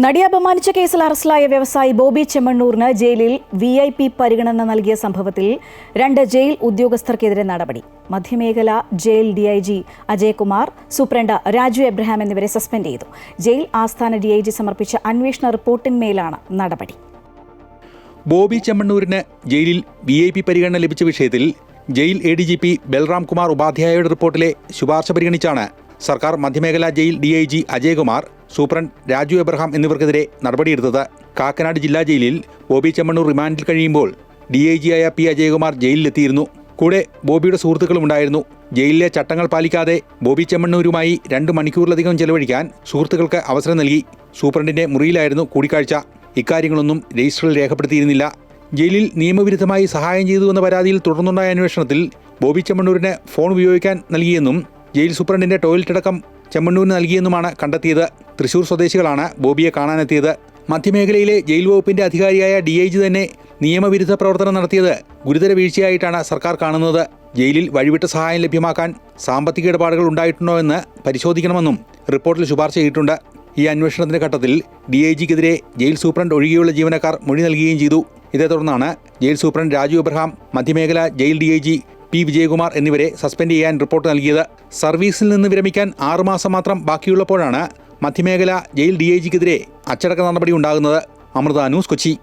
നടിയെ അപമാനിച്ച കേസിൽ അറസ്റ്റിലായ വ്യവസായി ബോബി ചെമ്മണ്ണൂരിന് ജയിലിൽ VIP പരിഗണന നൽകിയ സംഭവത്തിൽ 2 ജയിൽ ഉദ്യോഗസ്ഥർക്കെതിരെ നടപടി. മധ്യമേഖല jail DIG Ajaykumar, superintendent Raju Abraham എന്നിവരെ സസ്പെൻഡ് ചെയ്തു. ജയിൽ ആസ്ഥാന DIG സമർപ്പിച്ച അന്വേഷണ റിപ്പോർട്ടിന്മേലാണ് നടപടി. ബോബി ചെമ്മണ്ണൂരിന് ജയിലിൽ VIP പരിഗണന ലഭിച്ച വിഷയത്തിൽ ജയിൽ ADGP ബൽറാം കുമാർ ഉപാധ്യായയുടെ റിപ്പോർട്ടിലെ ശുപാർശ പരിഗണിച്ചാണ് സർക്കാർ മധ്യമേഖല jail DIG Ajaykumar, superintendent Raju Abraham എന്നിവർക്കെതിരെ നടപടിയെടുത്തത്. കാക്കനാട് ജില്ലാ ജയിലിൽ ബോബി ചെമ്മണ്ണൂർ റിമാൻഡിൽ കഴിയുമ്പോൾ DIG ആയ P അജയ്കുമാർ ജയിലിലെത്തിയിരുന്നു. കൂടെ ബോബിയുടെ സുഹൃത്തുക്കളും ഉണ്ടായിരുന്നു. ജയിലിലെ ചട്ടങ്ങൾ പാലിക്കാതെ ബോബി ചെമ്മണ്ണൂരുമായി 2 മണിക്കൂറിലധികം ചെലവഴിക്കാൻ സുഹൃത്തുക്കൾക്ക് അവസരം നൽകി. സൂപ്രണ്ടിന്റെ മുറിയിലായിരുന്നു കൂടിക്കാഴ്ച. ഇക്കാര്യങ്ങളൊന്നും രജിസ്റ്ററിൽ രേഖപ്പെടുത്തിയിരുന്നില്ല. ജയിലിൽ നിയമവിരുദ്ധമായി സഹായം ചെയ്തുവെന്ന പരാതിയിൽ തുടർന്നുണ്ടായ അന്വേഷണത്തിൽ ബോബി ചെമ്മണ്ണൂരിന് ഫോൺ ഉപയോഗിക്കാൻ നൽകിയെന്നും ജയിൽ സൂപ്രണ്ടിന്റെ ടോയ്ലറ്റ് അടക്കം ചെമ്മണ്ണൂരിന് നൽകിയെന്നുമാണ് കണ്ടെത്തിയത്. തൃശൂർ സ്വദേശികളാണ് ബോബിയെ കാണാനെത്തിയത്. മധ്യമേഖലയിലെ ജയിൽ വകുപ്പിന്റെ അധികാരിയായ DIG തന്നെ നിയമവിരുദ്ധ പ്രവർത്തനം നടത്തിയത് ഗുരുതര വീഴ്ചയായിട്ടാണ് സർക്കാർ കാണുന്നത്. ജയിലിൽ വഴിവിട്ട സഹായം ലഭ്യമാക്കാൻ സാമ്പത്തിക ഇടപാടുകൾ ഉണ്ടായിട്ടുണ്ടോ എന്ന് പരിശോധിക്കണമെന്നും റിപ്പോർട്ടിൽ ശുപാർശ ചെയ്തിട്ടുണ്ട്. ഈ അന്വേഷണത്തിന്റെ ഘട്ടത്തിൽ DIGക്കെതിരെ ജയിൽ സൂപ്രണ്ട് ഒഴികെയുള്ള ജീവനക്കാർ മൊഴി നൽകുകയും ചെയ്തു. ഇതേ തുടർന്നാണ് ജയിൽ സൂപ്രണ്ട് രാജു എബ്രഹാം, മധ്യമേഖല ജയിൽ DIG P വിജയകുമാർ എന്നിവരെ സസ്പെൻഡ് ചെയ്യാൻ റിപ്പോർട്ട് നൽകിയത്. സർവീസിൽ നിന്ന് വിരമിക്കാൻ 6 മാസം മാത്രം ബാക്കിയുള്ളപ്പോഴാണ് മധ്യമേഖല ജയിൽ DIGക്കെതിരെ അച്ചടക്ക നടപടി ഉണ്ടാകുന്നത്. അമൃത ന്യൂസ്, കൊച്ചി.